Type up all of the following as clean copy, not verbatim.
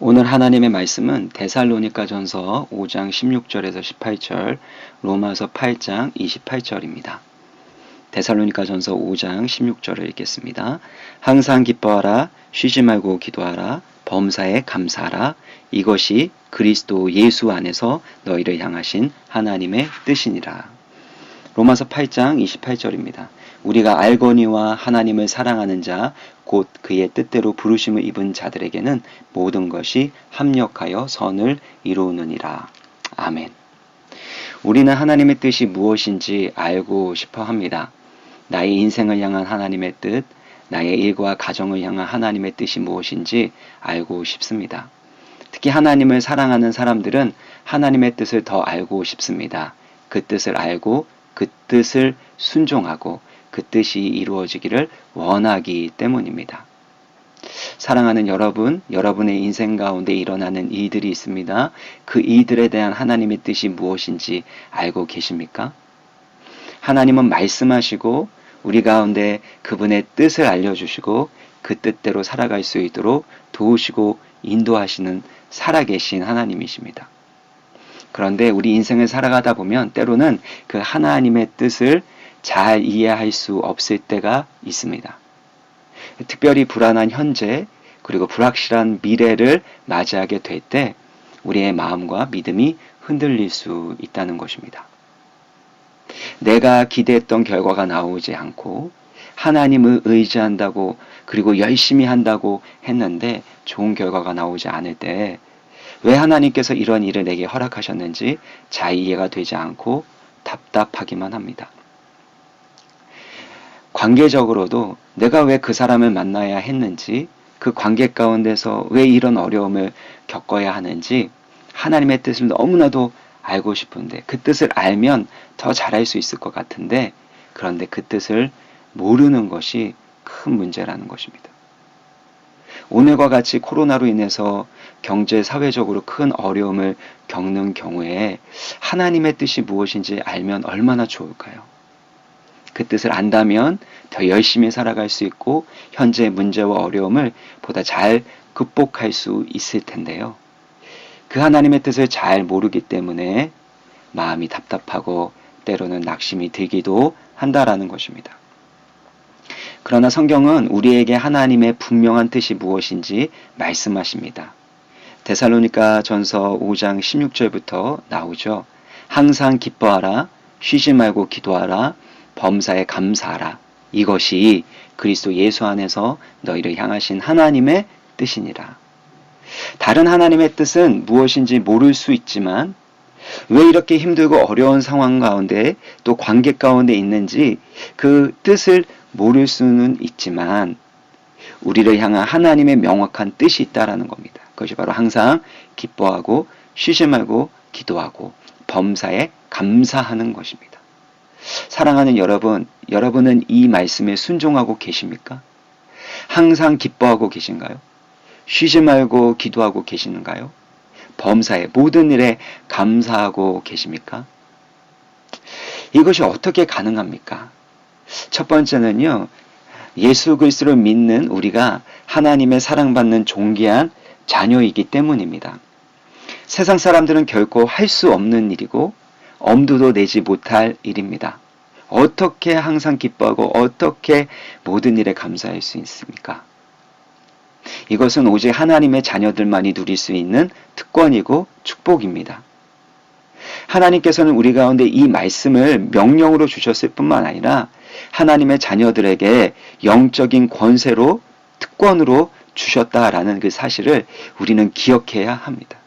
오늘 하나님의 말씀은 데살로니가전서 5장 16절에서 18절, 로마서 8장 28절입니다. 데살로니가전서 5장 16절을 읽겠습니다. 항상 기뻐하라, 쉬지 말고 기도하라, 범사에 감사하라. 이것이 그리스도 예수 안에서 너희를 향하신 하나님의 뜻이니라. 로마서 8장 28절입니다. 우리가 알거니와 하나님을 사랑하는 자, 곧 그의 뜻대로 부르심을 입은 자들에게는 모든 것이 합력하여 선을 이루느니라. 아멘. 우리는 하나님의 뜻이 무엇인지 알고 싶어 합니다. 나의 인생을 향한 하나님의 뜻, 나의 일과 가정을 향한 하나님의 뜻이 무엇인지 알고 싶습니다. 특히 하나님을 사랑하는 사람들은 하나님의 뜻을 더 알고 싶습니다. 그 뜻을 알고 그 뜻을 순종하고 그 뜻이 이루어지기를 원하기 때문입니다. 사랑하는 여러분, 여러분의 인생 가운데 일어나는 일들이 있습니다. 그 일들에 대한 하나님의 뜻이 무엇인지 알고 계십니까? 하나님은 말씀하시고 우리 가운데 그분의 뜻을 알려주시고 그 뜻대로 살아갈 수 있도록 도우시고 인도하시는 살아계신 하나님이십니다. 그런데 우리 인생을 살아가다 보면 때로는 그 하나님의 뜻을 잘 이해할 수 없을 때가 있습니다. 특별히 불안한 현재 그리고 불확실한 미래를 맞이하게 될 때 우리의 마음과 믿음이 흔들릴 수 있다는 것입니다. 내가 기대했던 결과가 나오지 않고 하나님을 의지한다고 그리고 열심히 한다고 했는데 좋은 결과가 나오지 않을 때 왜 하나님께서 이런 일을 내게 허락하셨는지 잘 이해가 되지 않고 답답하기만 합니다. 관계적으로도 내가 왜 그 사람을 만나야 했는지, 그 관계 가운데서 왜 이런 어려움을 겪어야 하는지 하나님의 뜻을 너무나도 알고 싶은데 그 뜻을 알면 더 잘할 수 있을 것 같은데 그런데 그 뜻을 모르는 것이 큰 문제라는 것입니다. 오늘과 같이 코로나로 인해서 경제, 사회적으로 큰 어려움을 겪는 경우에 하나님의 뜻이 무엇인지 알면 얼마나 좋을까요? 그 뜻을 안다면 더 열심히 살아갈 수 있고 현재의 문제와 어려움을 보다 잘 극복할 수 있을 텐데요. 그 하나님의 뜻을 잘 모르기 때문에 마음이 답답하고 때로는 낙심이 들기도 한다라는 것입니다. 그러나 성경은 우리에게 하나님의 분명한 뜻이 무엇인지 말씀하십니다. 데살로니가 전서 5장 16절부터 나오죠. 항상 기뻐하라, 쉬지 말고 기도하라, 범사에 감사하라. 이것이 그리스도 예수 안에서 너희를 향하신 하나님의 뜻이니라. 다른 하나님의 뜻은 무엇인지 모를 수 있지만 왜 이렇게 힘들고 어려운 상황 가운데 또 관계 가운데 있는지 그 뜻을 모를 수는 있지만 우리를 향한 하나님의 명확한 뜻이 있다라는 겁니다. 그것이 바로 항상 기뻐하고 쉬지 말고 기도하고 범사에 감사하는 것입니다. 사랑하는 여러분, 여러분은 이 말씀에 순종하고 계십니까? 항상 기뻐하고 계신가요? 쉬지 말고 기도하고 계시는가요? 범사에 모든 일에 감사하고 계십니까? 이것이 어떻게 가능합니까? 첫 번째는요, 예수 그리스도를 믿는 우리가 하나님의 사랑받는 존귀한 자녀이기 때문입니다. 세상 사람들은 결코 할 수 없는 일이고 엄두도 내지 못할 일입니다. 어떻게 항상 기뻐하고 어떻게 모든 일에 감사할 수 있습니까? 이것은 오직 하나님의 자녀들만이 누릴 수 있는 특권이고 축복입니다. 하나님께서는 우리 가운데 이 말씀을 명령으로 주셨을 뿐만 아니라 하나님의 자녀들에게 영적인 권세로 특권으로 주셨다라는 그 사실을 우리는 기억해야 합니다.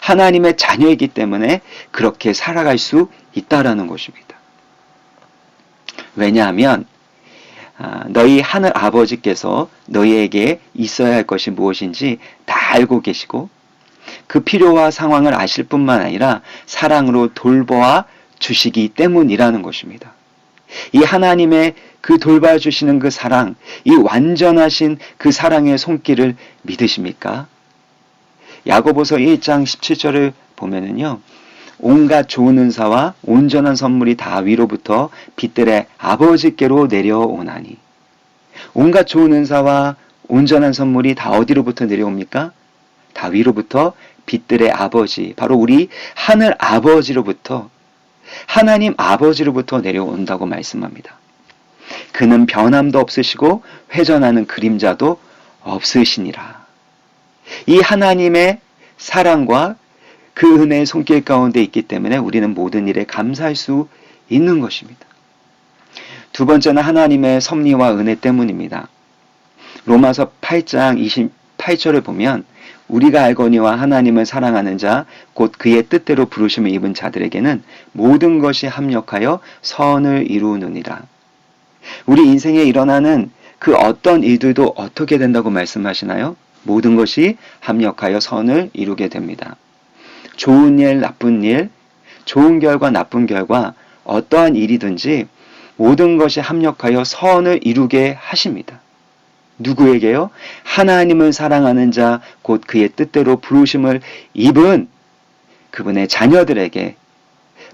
하나님의 자녀이기 때문에 그렇게 살아갈 수 있다라는 것입니다. 왜냐하면 너희 하늘 아버지께서 너희에게 있어야 할 것이 무엇인지 다 알고 계시고 그 필요와 상황을 아실 뿐만 아니라 사랑으로 돌보아 주시기 때문이라는 것입니다. 이 하나님의 그 돌봐주시는 그 사랑, 이 완전하신 그 사랑의 손길을 믿으십니까? 야고보서 1장 17절을 보면은요, 온갖 좋은 은사와 온전한 선물이 다 위로부터 빛들의 아버지께로 내려오나니. 온갖 좋은 은사와 온전한 선물이 다 어디로부터 내려옵니까? 다 위로부터 빛들의 아버지, 바로 우리 하늘 아버지로부터, 하나님 아버지로부터 내려온다고 말씀합니다. 그는 변함도 없으시고 회전하는 그림자도 없으시니라. 이 하나님의 사랑과 그 은혜의 손길 가운데 있기 때문에 우리는 모든 일에 감사할 수 있는 것입니다. 두 번째는 하나님의 섭리와 은혜 때문입니다. 로마서 8장 28절을 보면 우리가 알거니와 하나님을 사랑하는 자 곧 그의 뜻대로 부르심을 입은 자들에게는 모든 것이 합력하여 선을 이루느니라. 우리 인생에 일어나는 그 어떤 일들도 어떻게 된다고 말씀하시나요? 모든 것이 합력하여 선을 이루게 됩니다. 좋은 일, 나쁜 일, 좋은 결과, 나쁜 결과, 어떠한 일이든지 모든 것이 합력하여 선을 이루게 하십니다. 누구에게요? 하나님을 사랑하는 자, 곧 그의 뜻대로 부르심을 입은 그분의 자녀들에게,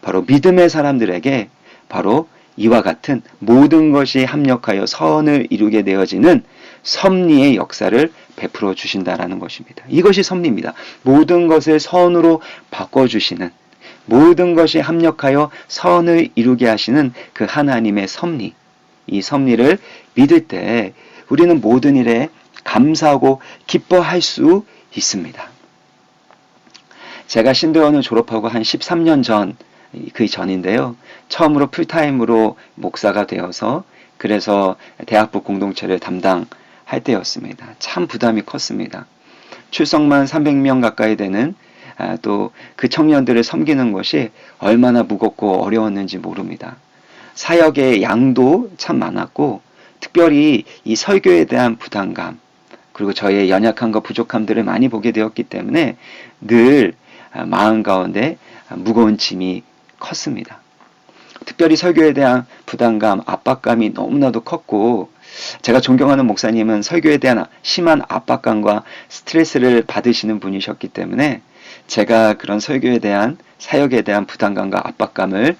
바로 믿음의 사람들에게 바로 이와 같은 모든 것이 합력하여 선을 이루게 되어지는 섭리의 역사를 베풀어 주신다라는 것입니다. 이것이 섭리입니다. 모든 것을 선으로 바꿔주시는, 모든 것이 합력하여 선을 이루게 하시는 그 하나님의 섭리, 이 섭리를 믿을 때 우리는 모든 일에 감사하고 기뻐할 수 있습니다. 제가 신대원을 졸업하고 한 13년 전, 그 전인데요. 처음으로 풀타임으로 목사가 되어서 그래서 대학부 공동체를 담당할 때였습니다. 참 부담이 컸습니다. 출석만 300명 가까이 되는 또 그 청년들을 섬기는 것이 얼마나 무겁고 어려웠는지 모릅니다. 사역의 양도 참 많았고 특별히 이 설교에 대한 부담감 그리고 저의 연약함과 부족함들을 많이 보게 되었기 때문에 늘 마음 가운데 무거운 짐이 컸습니다. 특별히 설교에 대한 부담감, 압박감이 너무나도 컸고 제가 존경하는 목사님은 설교에 대한 심한 압박감과 스트레스를 받으시는 분이셨기 때문에 제가 그런 설교에 대한 사역에 대한 부담감과 압박감을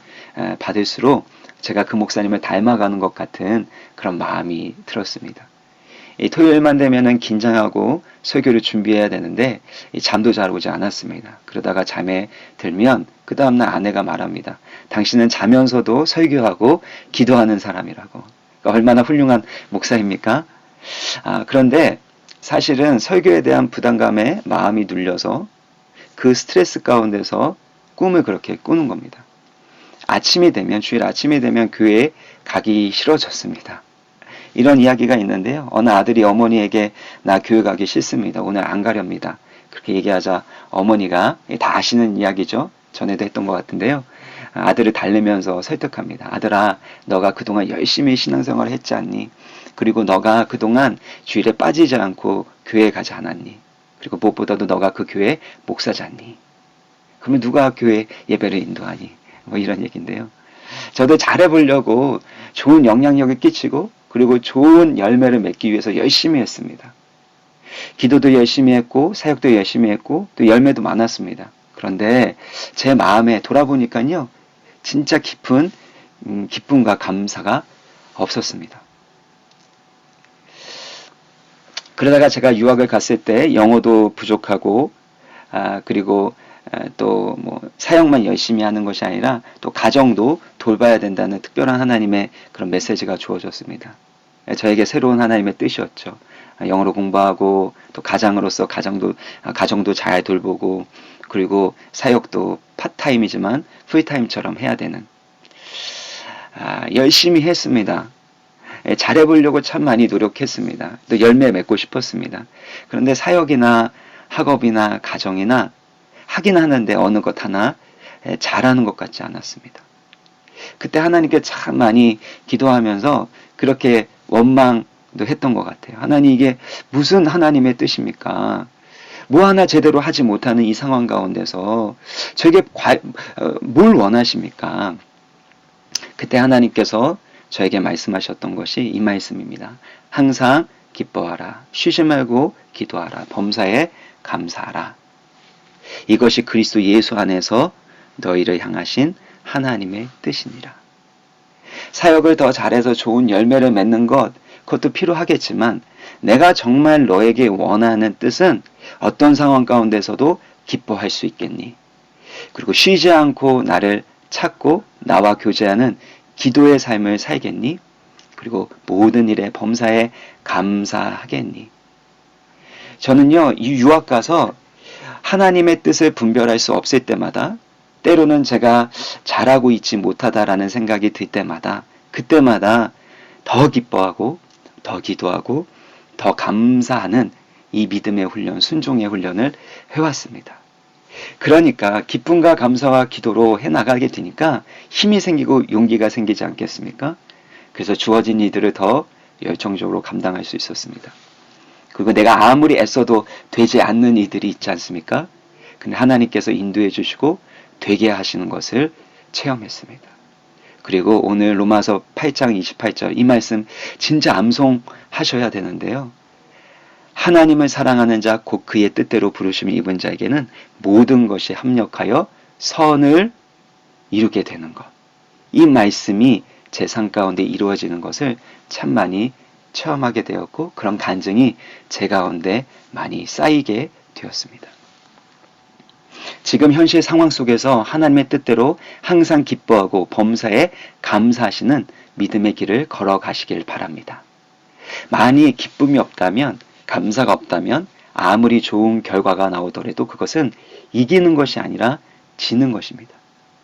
받을수록 제가 그 목사님을 닮아가는 것 같은 그런 마음이 들었습니다. 이 토요일만 되면은 긴장하고 설교를 준비해야 되는데 잠도 잘 오지 않았습니다. 그러다가 잠에 들면 그 다음날 아내가 말합니다. 당신은 자면서도 설교하고 기도하는 사람이라고. 그러니까 얼마나 훌륭한 목사입니까? 그런데 사실은 설교에 대한 부담감에 마음이 눌려서 그 스트레스 가운데서 꿈을 그렇게 꾸는 겁니다. 아침이 되면, 주일 아침이 되면 교회에 가기 싫어졌습니다. 이런 이야기가 있는데요. 어느 아들이 어머니에게 나 교회 가기 싫습니다. 오늘 안 가렵니다. 그렇게 얘기하자 어머니가 다 아시는 이야기죠. 전에도 했던 것 같은데요. 아들을 달래면서 설득합니다. 아들아, 너가 그동안 열심히 신앙생활을 했지 않니? 그리고 너가 그동안 주일에 빠지지 않고 교회에 가지 않았니? 그리고 무엇보다도 너가 그 교회 목사지 않니? 그러면 누가 교회 예배를 인도하니? 뭐 이런 얘기인데요. 저도 잘해보려고 좋은 영향력을 끼치고 그리고 좋은 열매를 맺기 위해서 열심히 했습니다. 기도도 열심히 했고 사역도 열심히 했고 또 열매도 많았습니다. 그런데 제 마음에 돌아보니까요. 진짜 깊은 기쁨과 감사가 없었습니다. 그러다가 제가 유학을 갔을 때 영어도 부족하고 그리고 또 뭐 사역만 열심히 하는 것이 아니라 또 가정도 돌봐야 된다는 특별한 하나님의 그런 메시지가 주어졌습니다. 저에게 새로운 하나님의 뜻이었죠. 영어로 공부하고 또 가장으로서 가정도 잘 돌보고 그리고 사역도 파타임이지만 풀타임처럼 해야 되는 열심히 했습니다. 잘해보려고 참 많이 노력했습니다. 또 열매 맺고 싶었습니다. 그런데 사역이나 학업이나 가정이나 하긴 하는데 어느 것 하나 잘하는 것 같지 않았습니다. 그때 하나님께 참 많이 기도하면서 그렇게 원망도 했던 것 같아요. 하나님 이게 무슨 하나님의 뜻입니까? 뭐 하나 제대로 하지 못하는 이 상황 가운데서 저에게 뭘 원하십니까? 그때 하나님께서 저에게 말씀하셨던 것이 이 말씀입니다. 항상 기뻐하라. 쉬지 말고 기도하라. 범사에 감사하라. 이것이 그리스도 예수 안에서 너희를 향하신 하나님의 뜻이니라. 사역을 더 잘해서 좋은 열매를 맺는 것, 그것도 필요하겠지만 내가 정말 너에게 원하는 뜻은 어떤 상황 가운데서도 기뻐할 수 있겠니? 그리고 쉬지 않고 나를 찾고 나와 교제하는 기도의 삶을 살겠니? 그리고 모든 일에 범사에 감사하겠니? 저는요, 이 유학 가서 하나님의 뜻을 분별할 수 없을 때마다 때로는 제가 잘하고 있지 못하다라는 생각이 들 때마다 그때마다 더 기뻐하고 더 기도하고 더 감사하는 이 믿음의 훈련, 순종의 훈련을 해왔습니다. 그러니까 기쁨과 감사와 기도로 해나가게 되니까 힘이 생기고 용기가 생기지 않겠습니까? 그래서 주어진 이들을 더 열정적으로 감당할 수 있었습니다. 그리고 내가 아무리 애써도 되지 않는 이들이 있지 않습니까? 근데 하나님께서 인도해 주시고 되게 하시는 것을 체험했습니다. 그리고 오늘 로마서 8장 28절 이 말씀 진짜 암송하셔야 되는데요. 하나님을 사랑하는 자 곧 그의 뜻대로 부르심을 입은 자에게는 모든 것이 합력하여 선을 이루게 되는 것. 이 말씀이 제 삶 가운데 이루어지는 것을 참 많이 체험하게 되었고 그런 간증이 제 가운데 많이 쌓이게 되었습니다. 지금 현실 상황 속에서 하나님의 뜻대로 항상 기뻐하고 범사에 감사하시는 믿음의 길을 걸어가시길 바랍니다. 만약 기쁨이 없다면, 감사가 없다면 아무리 좋은 결과가 나오더라도 그것은 이기는 것이 아니라 지는 것입니다.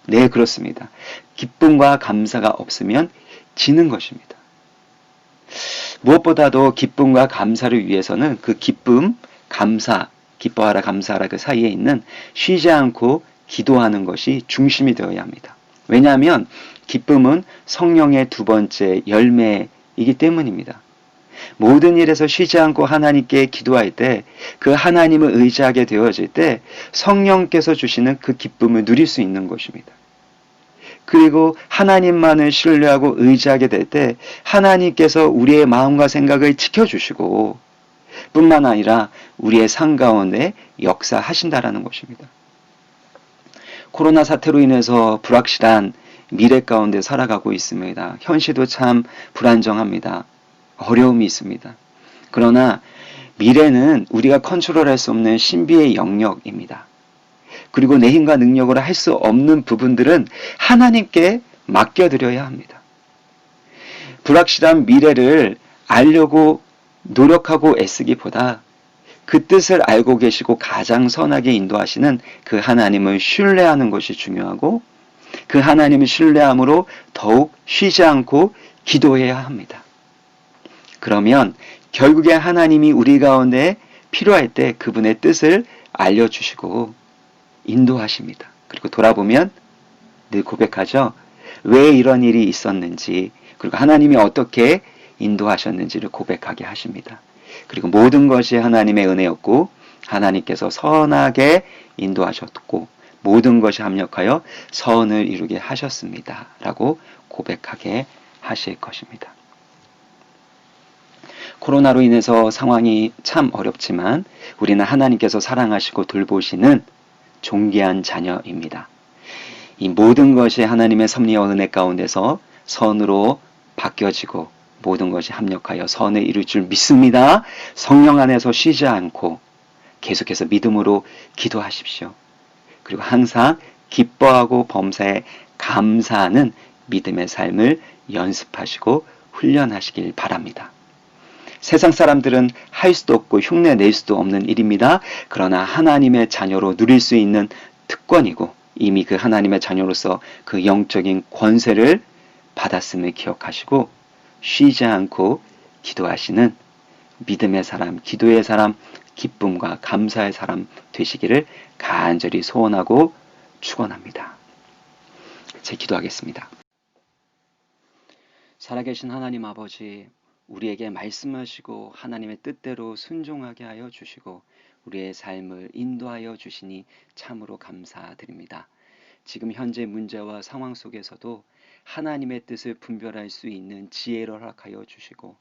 네, 그렇습니다. 기쁨과 감사가 없으면 지는 것입니다. 무엇보다도 기쁨과 감사를 위해서는 그 기쁨, 감사, 기뻐하라 감사하라 그 사이에 있는 쉬지 않고 기도하는 것이 중심이 되어야 합니다. 왜냐하면 기쁨은 성령의 두 번째 열매이기 때문입니다. 모든 일에서 쉬지 않고 하나님께 기도할 때 그 하나님을 의지하게 되어질 때 성령께서 주시는 그 기쁨을 누릴 수 있는 것입니다. 그리고 하나님만을 신뢰하고 의지하게 될 때 하나님께서 우리의 마음과 생각을 지켜주시고 뿐만 아니라 우리의 삶 가운데 역사하신다라는 것입니다. 코로나 사태로 인해서 불확실한 미래 가운데 살아가고 있습니다. 현실도 참 불안정합니다. 어려움이 있습니다. 그러나 미래는 우리가 컨트롤할 수 없는 신비의 영역입니다. 그리고 내 힘과 능력으로 할 수 없는 부분들은 하나님께 맡겨드려야 합니다. 불확실한 미래를 알려고 노력하고 애쓰기보다 그 뜻을 알고 계시고 가장 선하게 인도하시는 그 하나님을 신뢰하는 것이 중요하고 그 하나님을 신뢰함으로 더욱 쉬지 않고 기도해야 합니다. 그러면 결국에 하나님이 우리 가운데 필요할 때 그분의 뜻을 알려주시고 인도하십니다. 그리고 돌아보면 늘 고백하죠. 왜 이런 일이 있었는지 그리고 하나님이 어떻게 인도하셨는지를 고백하게 하십니다. 그리고 모든 것이 하나님의 은혜였고 하나님께서 선하게 인도하셨고 모든 것이 합력하여 선을 이루게 하셨습니다. 라고 고백하게 하실 것입니다. 코로나로 인해서 상황이 참 어렵지만 우리는 하나님께서 사랑하시고 돌보시는 존귀한 자녀입니다. 이 모든 것이 하나님의 섭리와 은혜 가운데서 선으로 바뀌어지고 모든 것이 합력하여 선을 이룰 줄 믿습니다. 성령 안에서 쉬지 않고 계속해서 믿음으로 기도하십시오. 그리고 항상 기뻐하고 범사에 감사하는 믿음의 삶을 연습하시고 훈련하시길 바랍니다. 세상 사람들은 할 수도 없고 흉내 낼 수도 없는 일입니다. 그러나 하나님의 자녀로 누릴 수 있는 특권이고 이미 그 하나님의 자녀로서 그 영적인 권세를 받았음을 기억하시고 쉬지 않고 기도하시는 믿음의 사람, 기도의 사람, 기쁨과 감사의 사람 되시기를 간절히 소원하고 축원합니다. 제 기도하겠습니다. 살아계신 하나님 아버지, 우리에게 말씀하시고 하나님의 뜻대로 순종하게 하여 주시고 우리의 삶을 인도하여 주시니 참으로 감사드립니다. 지금 현재 문제와 상황 속에서도 하나님의 뜻을 분별할 수 있는 지혜를 허락하여 주시고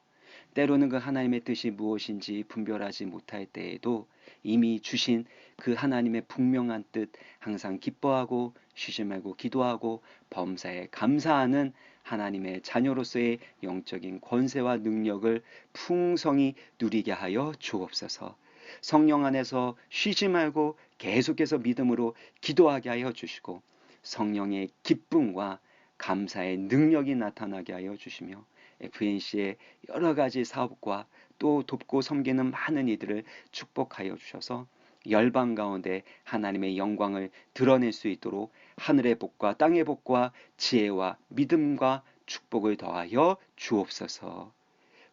때로는 그 하나님의 뜻이 무엇인지 분별하지 못할 때에도 이미 주신 그 하나님의 분명한 뜻 항상 기뻐하고 쉬지 말고 기도하고 범사에 감사하는 하나님의 자녀로서의 영적인 권세와 능력을 풍성히 누리게 하여 주옵소서. 성령 안에서 쉬지 말고 계속해서 믿음으로 기도하게 하여 주시고 성령의 기쁨과 감사의 능력이 나타나게 하여 주시며 FNC의 여러 가지 사업과 또 돕고 섬기는 많은 이들을 축복하여 주셔서 열방 가운데 하나님의 영광을 드러낼 수 있도록 하늘의 복과 땅의 복과 지혜와 믿음과 축복을 더하여 주옵소서.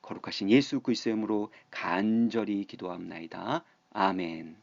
거룩하신 예수 그리스도의 이름으로 간절히 기도합나이다. 아멘.